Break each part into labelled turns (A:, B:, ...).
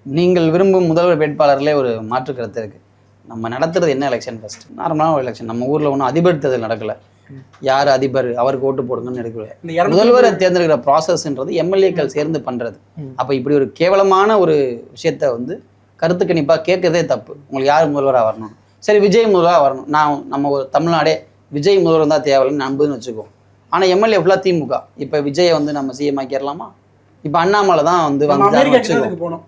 A: நீங்கள் விரும்பும் முதல்வர் வேட்பாளர்லேயே ஒரு மாற்று கருத்து இருக்குது. நம்ம நடத்துறது என்ன எலெக்ஷன் ஃபர்ஸ்ட்? நார்மலான ஒரு எலெக்ஷன். நம்ம ஊரில் ஒன்றும் அதிபர் தேர்தல் நடக்கலை. யார் அதிபர் அவருக்கு ஓட்டு போடுங்கன்னு எடுக்கல. முதல்வரை தேர்ந்தெடுக்கிற ப்ராசஸ்ன்றது எம்எல்ஏக்கள் சேர்ந்து பண்ணுறது. அப்போ இப்படி ஒரு கேவலமான ஒரு விஷயத்த வந்து கருத்து கணிப்பாக கேட்கறதே தப்பு. உங்களுக்கு யார் முதல்வராக வரணும்? சரி, விஜய் முதல்வராக வரணும். நம்ம ஒரு தமிழ்நாடே விஜய் முதல்வர் தான் தேவைன்னு நம்புதுன்னு வச்சுக்கோ. ஆனால் எம்எல்ஏ ஃபுல்லாக திமுக. இப்போ விஜயை வந்து நம்ம சிஎம் ஆக்கிடலாமா? இப்போ அண்ணாமலை தான் வந்து வச்சுக்கோ.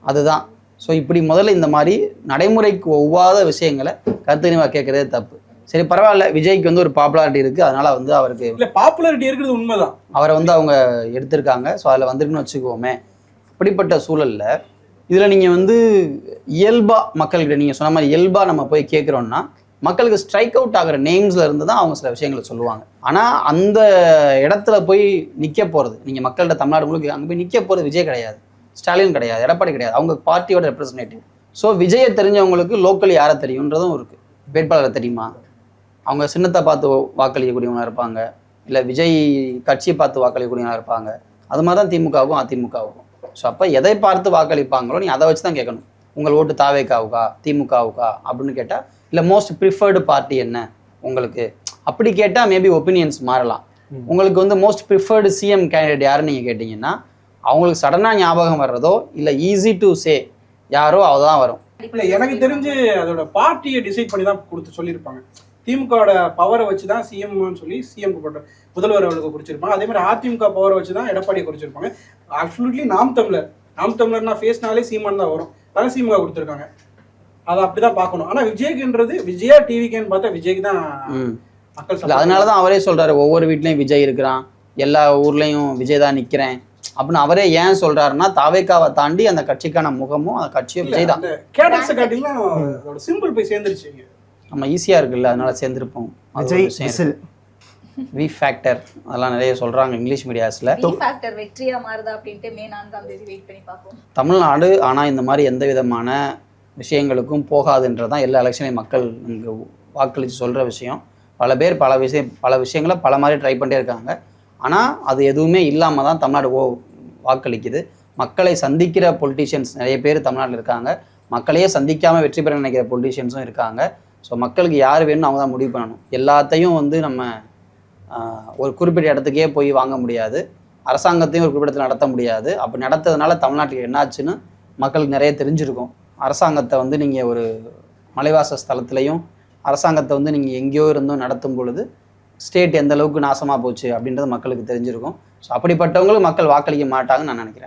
A: அதுதான். ஸோ இப்படி முதல்ல இந்த மாதிரி நடைமுறைக்கு ஒவ்வாத விஷயங்களை கருத்து கணிப்பாக கேட்கறதே தப்பு. சரி, பரவாயில்ல, விஜய்க்கு வந்து ஒரு பாப்புலாரிட்டி இருக்குது, அதனால வந்து அவருக்கு
B: பாப்புலாரிட்டி இருக்கிறது உண்மைதான்.
A: அவரை வந்து அவங்க எடுத்திருக்காங்க. ஸோ அதில் வந்துருக்குன்னு வச்சுக்கோமே. அப்படிப்பட்ட சூழலில் இதில் நீங்கள் வந்து இயல்பாக மக்கள்கிட்ட நீங்கள் சொன்ன மாதிரி இயல்பாக நம்ம போய் கேட்குறோன்னா மக்களுக்கு ஸ்ட்ரைக் அவுட் ஆகிற நேம்ஸில் இருந்து தான் அவங்க சில விஷயங்களை சொல்லுவாங்க. ஆனால் அந்த இடத்துல போய் நிற்க போகிறது, நீங்கள் மக்கள்கிட்ட தமிழ்நாடு முழுக்க அங்கே போய் நிற்க போகிறது விஜய் கிடையாது, ஸ்டாலின் கிடையாது, எடப்பாடி கிடையாது, அவங்க பார்ட்டியோட ரெப்ரஸன்டேட்டிவ். ஸோ விஜயை தெரிஞ்சவங்களுக்கு லோக்கல் யாரை தெரியுன்றதும் இருக்குது. வேட்பாளரை தெரியுமா? அவங்க சின்னத்தை பார்த்து வாக்களிக்கக்கூடியவங்களாக இருப்பாங்க, இல்லை விஜய் கட்சியை பார்த்து வாக்களிக்கக்கூடியவங்களாக இருப்பாங்க. அது மாதிரி தான் திமுகவுக்கும் அதிமுகவுக்கும். ஸோ அப்போ எதை பார்த்து வாக்களிப்பாங்களோ நீ அதை வச்சு தான் கேட்கணும். உங்கள் ஓட்டு தாவேக்காவுக்கா திமுகவுக்கா அப்படின்னு கேட்டால், இல்லை மோஸ்ட் ப்ரிஃபர்டு பார்ட்டி என்ன உங்களுக்கு அப்படி கேட்டால் மேபி ஒப்பீனியன்ஸ் மாறலாம். உங்களுக்கு வந்து மோஸ்ட் ப்ரிஃபர்டு சிஎம் கேண்டிடேட் யாருன்னு நீங்கள் கேட்டிங்கன்னா அவங்களுக்கு சடனாக ஞாபகம் வர்றதோ இல்லை ஈஸி டு சே யாரோ அதுதான் வரும்.
B: இல்லை, எனக்கு தெரிஞ்சு அதோட பார்ட்டியை டிசைட் பண்ணி தான் கொடுத்து சொல்லியிருப்பாங்க. திமுகவோட பவரை வச்சு தான் சிஎம்னு சொல்லி சிஎம்க்கு போட்ட முதல்வர் அவர்களுக்கு குறிச்சிருப்பாங்க. அதே மாதிரி அதிமுக பவரை வச்சு தான் எடப்பாடியை குறிச்சிருப்பாங்க. அப்சல்யூட்லி நாம் தமிழர்னா ஃபேஸ்னாலே சீமான் தான் வரும். அதான் சீமுக கொடுத்துருக்காங்க. அதை அப்படிதான் பார்க்கணும். ஆனால் விஜய்க்குன்றது விஜயா டிவிக்குன்னு பார்த்தா விஜய்க்கு தான் மக்கள்.
A: அதனால தான் அவரே சொல்றாரு, ஒவ்வொரு வீட்லையும் விஜய் இருக்கிறான், எல்லா ஊர்லேயும் விஜய் தான் நிற்கிறேன் அப்படின்னு அவரே ஏன் சொல்றாருன்னா, தாவேக்காவை தாண்டி அந்த கட்சிக்கான முகமும் அந்த கட்சியும் விஜய் தான்.
B: கேடக்ஸை காட்டிலும் சிம்பிள் போய் சேர்ந்துருச்சு.
A: நம்ம ஈஸியாக இருக்குல்ல, அதனால சேர்ந்துருப்போம். விஜய் வி ஃபேக்டர் அதெல்லாம் நிறைய சொல்கிறாங்க இங்கிலீஷ் மீடியாஸில்.
C: வெற்றியாக மாறுதா அப்படின்ட்டு மே 4ஆம் தேதி வெயிட் பண்ணி பார்ப்போம்.
A: தமிழ்நாடு ஆனால் இந்த மாதிரி எந்த விதமான விஷயங்களுக்கும் போகாதுன்றதான் எல்லா எலெக்ஷனையும் மக்கள் இங்கே வாக்களித்து சொல்கிற விஷயம். பல பேர் பல விஷயங்களை பல மாதிரி ட்ரை பண்ணிட்டே இருக்காங்க. ஆனால் அது எதுவுமே இல்லாமல் தான் தமிழ்நாடு வாக்களிக்குது. மக்களை சந்திக்கிற பொலிட்டீஷியன்ஸ் நிறைய பேர் தமிழ்நாட்டில் இருக்காங்க. மக்களையே சந்திக்காமல் வெற்றி பெற நினைக்கிற பொலிட்டீஷியன்ஸும் இருக்காங்க. ஸோ மக்களுக்கு யார் வேணும்னு அவங்க தான் முடிவு பண்ணணும். எல்லாத்தையும் வந்து நம்ம ஒரு குறிப்பிட்ட இடத்துக்கே போய் வாங்க முடியாது, அரசாங்கத்தையும் ஒரு குறிப்பிட்ட இடத்துல நடத்த முடியாது. அப்படி நடத்ததுனால தமிழ்நாட்டுக்கு என்னாச்சுன்னு மக்களுக்கு நிறைய தெரிஞ்சிருக்கும். அரசாங்கத்தை வந்து நீங்கள் ஒரு மலைவாச ஸ்தலத்துலையும் அரசாங்கத்தை வந்து நீங்கள் எங்கேயோ இருந்தும் நடத்தும் பொழுது ஸ்டேட் எந்த அளவுக்கு நாசமாக போச்சு அப்படின்றது மக்களுக்கு தெரிஞ்சிருக்கும். ஸோ அப்படிப்பட்டவங்களும் மக்கள் வாக்களிக்க மாட்டாங்கன்னு நான் நினைக்கிறேன்.